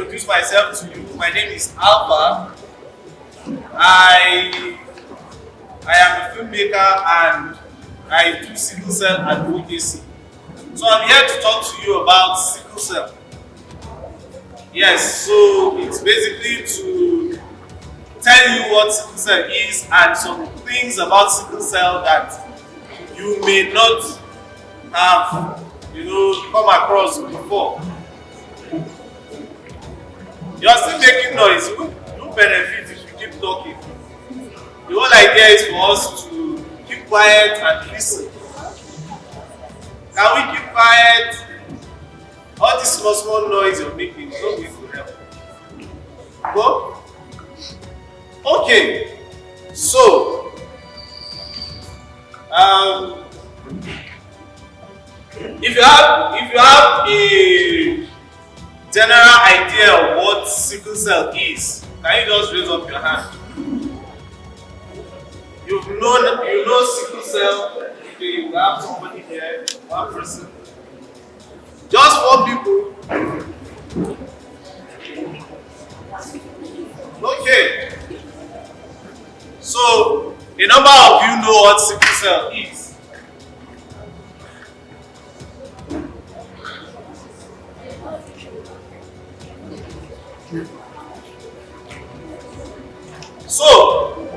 introduce myself to you. My name is Alpha. I am a filmmaker and I do sickle cell advocacy. So I'm here to talk to you about sickle cell. Yes, so it's basically to tell you what sickle cell is and some things about sickle cell that you may not have, come across before. You are still making noise. You benefit if you keep talking. The whole idea is for us to keep quiet and listen. Can we keep quiet? All this small noise you're making is not going to help. Go? Okay. So, if you have a general idea of what sickle cell is, can you just raise up your hand? You know sickle cell. Okay, you have somebody here, one person. Just 4 people. Okay. So, a number of you know what sickle cell is. So,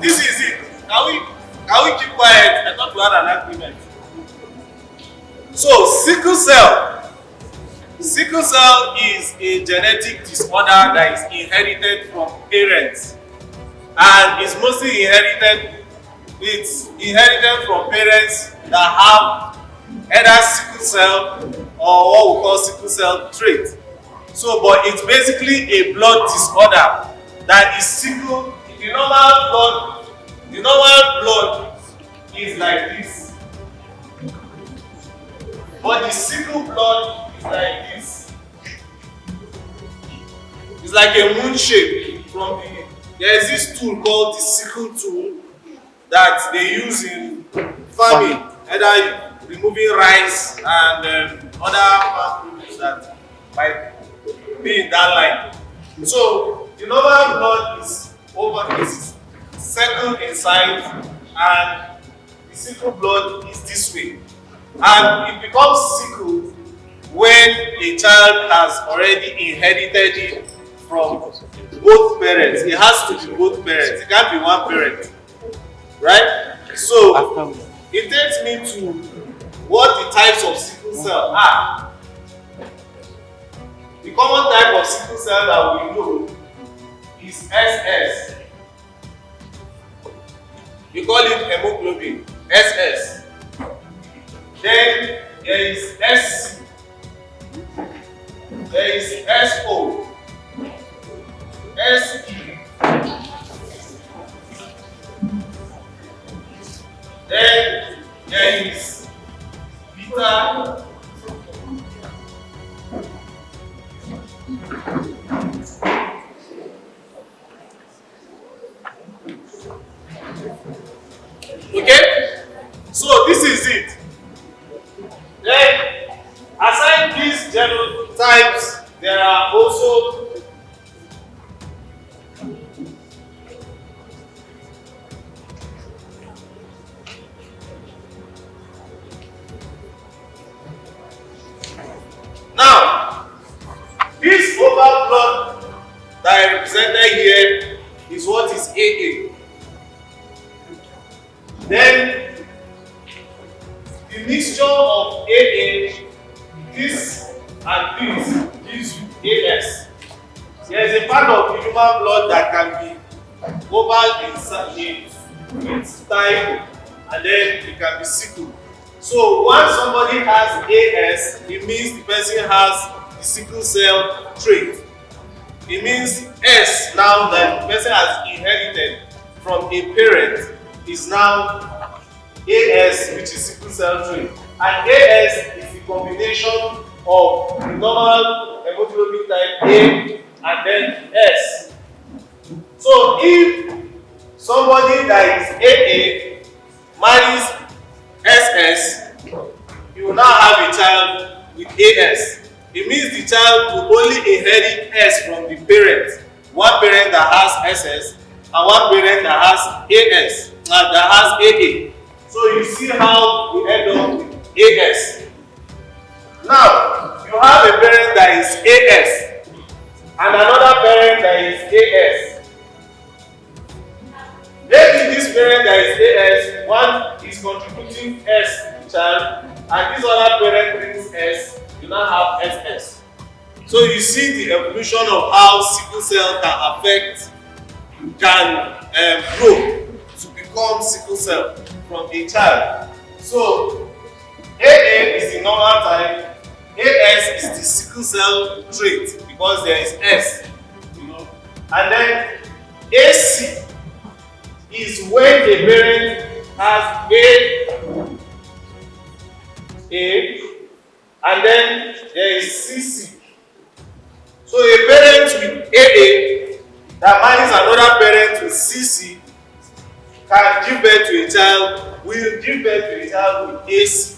this is it. Can we keep quiet? I thought we had an agreement. So, sickle cell is a genetic disorder that is inherited from parents, and is mostly inherited. It's inherited from parents that have either sickle cell or what we call sickle cell trait. So, but it's basically a blood disorder that is sickle. The normal blood is like this, but the sickle blood is like this. It's like a moon shape. There is this tool called the sickle tool that they use in farming, either removing rice and other farm produce that might be in that line. So the normal blood is over this, circle inside, and the sickle blood is this way. And it becomes sickle when a child has already inherited it from both parents. It has to be both parents. It can't be one parent. Right? So it takes me to what the types of sickle cell are. The common type of sickle cell that we know is SS. We call it hemoglobin, SS. Then there is SC. There is SO. SE. Then there is beta. Okay? So this is it. Then, aside these genotypes, there are also now, this oval blood that I represented here is what is AA. Then the mixture of AA, this and this gives you AS. There is a part of the human blood that can be oval in its type, and then it can be sickle. So once somebody has AS, it means the person has the sickle cell trait. It means S now that the person has inherited from a parent is now AS, which is sickle cell trait. And AS is the combination of the normal hemoglobin type A and then S. So if somebody that is AA marries SS, you will now have a child with AS. it means the child will only inherit S from the parent. One parent that has SS and one parent that has AS, that has AA. So you see how we end up with AS. Now, you have a parent that is AS and another parent that is AS. Maybe this parent that is AS, one is contributing S to the child, and this other parent brings S, you now have SS. So you see the evolution of how sickle cell can grow to become sickle cell from a child. So AA is the normal type, AS is the sickle cell trait because there is S, and then AC is when a parent has A, and then there is CC. So a parent with AA that marries another parent with CC can give birth to a child, will give birth to a child with AC.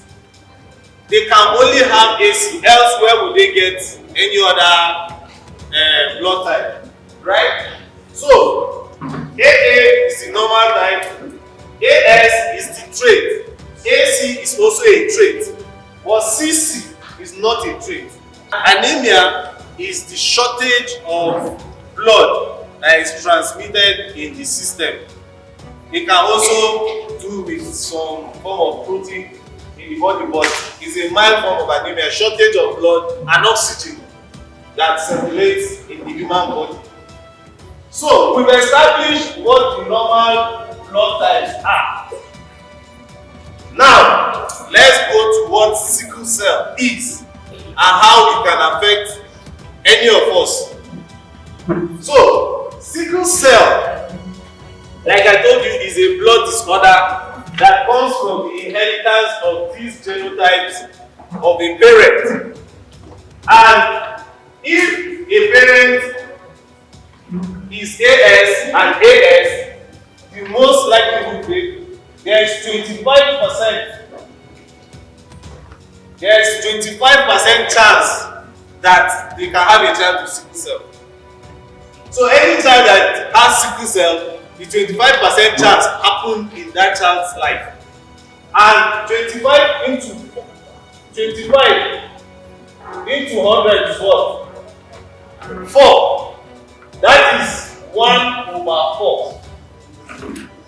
They can only have AC, else where would they get any other blood type, right? So AA is the normal type, AS is the trait, AC is also a trait, but CC is not a trait. Anemia is the shortage of blood that is transmitted in the system. It can also do with some form of protein in the body, but it's a mild form of anemia, shortage of blood and oxygen that circulates in the human body. So we've established what the normal blood types are. Now let's go to what sickle cell is and how it can affect any of us. So sickle cell, like I told you, is a blood disorder that comes from the inheritance of these genotypes of a parent. And if a parent is AS and AS, the most likelihood is there is 25%. There is 25% chance that they can have a child with sickle cell. So any child that has sickle cell, the 25% chance happen in that child's life. And 25 into 100 is what? 4. That is 1/4.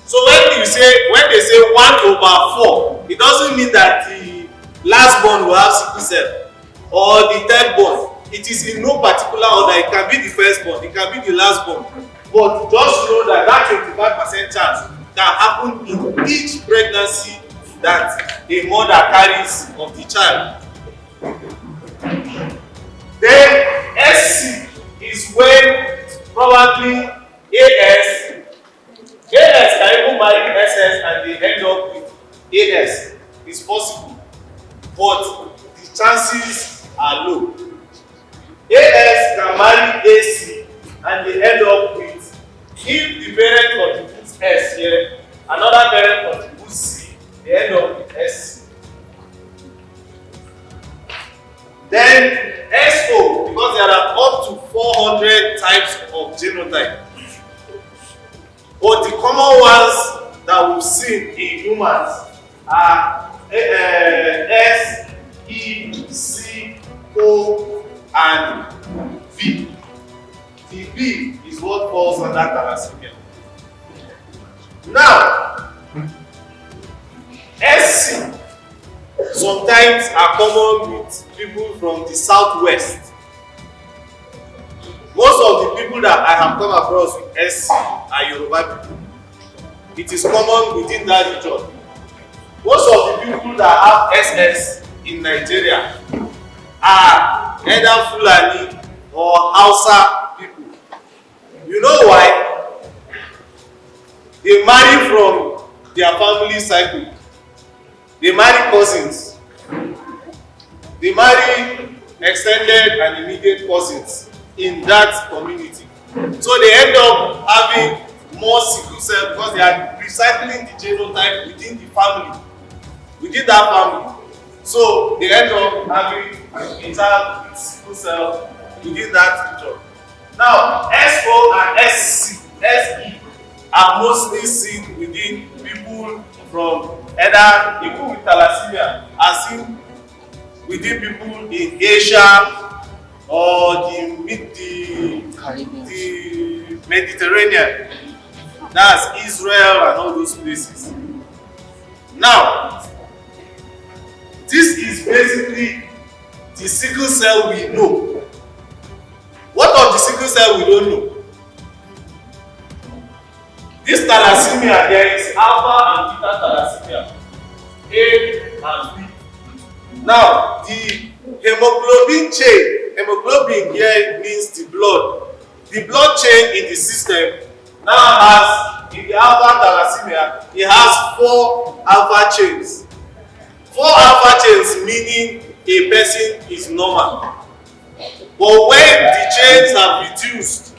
So when they say 1/4, it doesn't mean that the last born will have sickle cell or the third born. It is in no particular order. It can be the first born, it can be the last born. But just know that that 25% chance can happen in each pregnancy that a mother carries of the child. Then SC is when probably AS can even marry SS and they end up with AS. It's possible, but the chances are low. AS can marry AC and they end up with, if the parent contributes S here, another parent contributes C, they end up with S. Then SO, because there are up to 400 types of genotype. But the common ones that we've seen in humans are S, E, C, O, and V. The B is what falls under thalassemia. Now, SC sometimes are common with people from the southwest. Most of the people that I have come across with SC are Yoruba people. It is common within that region. Most of the people that have SS in Nigeria are either Fulani or Hausa people. You know why? They marry from their family cycle. They marry cousins. They marry extended and immediate cousins in that community. So they end up having more sickle cell because they are recycling the genotype within the family, within that family. So they end up having a child with sickle cell within that region. Now, SO and SE are mostly seen within people from either people with thalassemia are seen within people in Asia or the Mediterranean. That's Israel and all those places. Now, this is basically the sickle cell we know. What of the sickle cell we don't know? This thalassemia, there is alpha and beta thalassemia, A and B. Now, the hemoglobin chain, hemoglobin here means the blood. The blood chain in the system now has, in the alpha thalassemia, it has 4 alpha chains. 4 alpha chains meaning a person is normal. But when the chains are reduced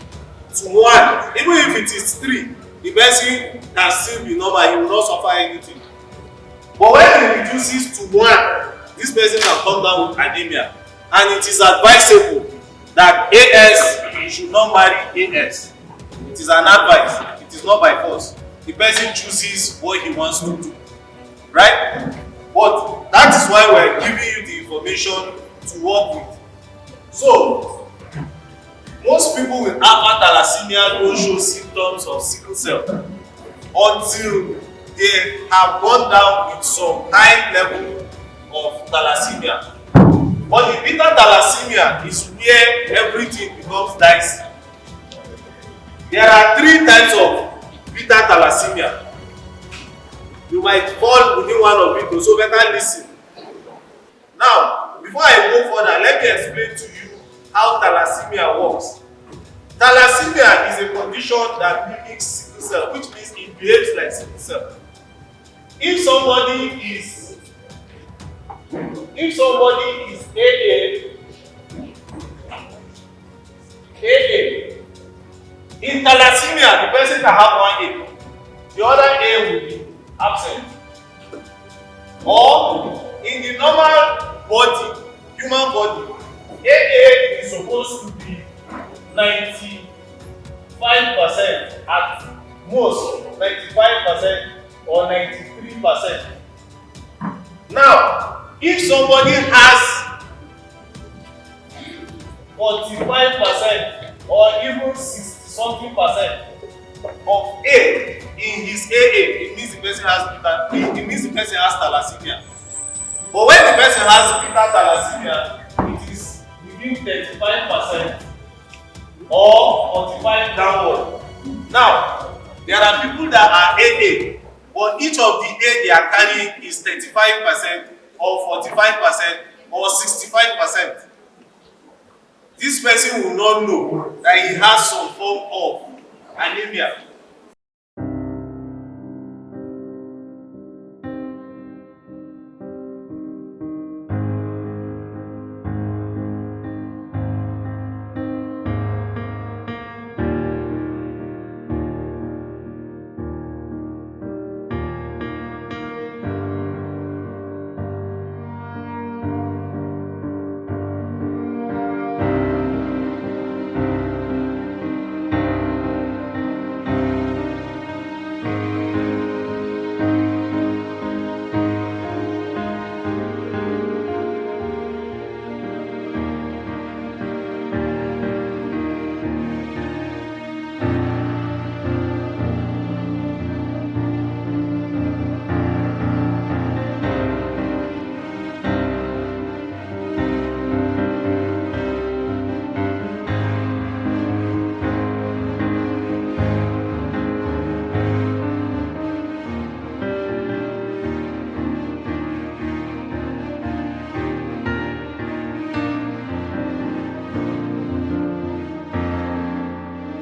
to 1, even if it is 3, the person can still be normal, he will not suffer anything. But when it reduces to 1, this person can come down with anemia. And it is advisable that AS should not marry AS. It is an advice. It is not by force. The person chooses what he wants to do. Right? But that is why we are giving you the information to work with. So, most people with alpha thalassemia don't show symptoms of sickle cell until they have gone down with some high level of thalassemia. But the beta thalassemia is where everything becomes dicey. There are 3 types of beta thalassemia. You might fall within one of it, so better listen. Now, before I go further, let me explain to you how thalassemia works. Thalassemia is a condition that mimics sickle cell, which means it behaves like sickle cell. If somebody is AA, in thalassemia, the person can have 1 A. The other A will be absent. Or in the normal body, human body, AA is supposed to be 95% at most, 95% or 93%. Now, if somebody has 45% or even 60-something% of A in his AA, it means the person has thalassemia. But when the person has beta thalassemia, it is within 35% or 45 downward. Now, there are people that are AA, but each of the A they are carrying is 35% or 45% or 65%. This person will not know that he has some form of anemia.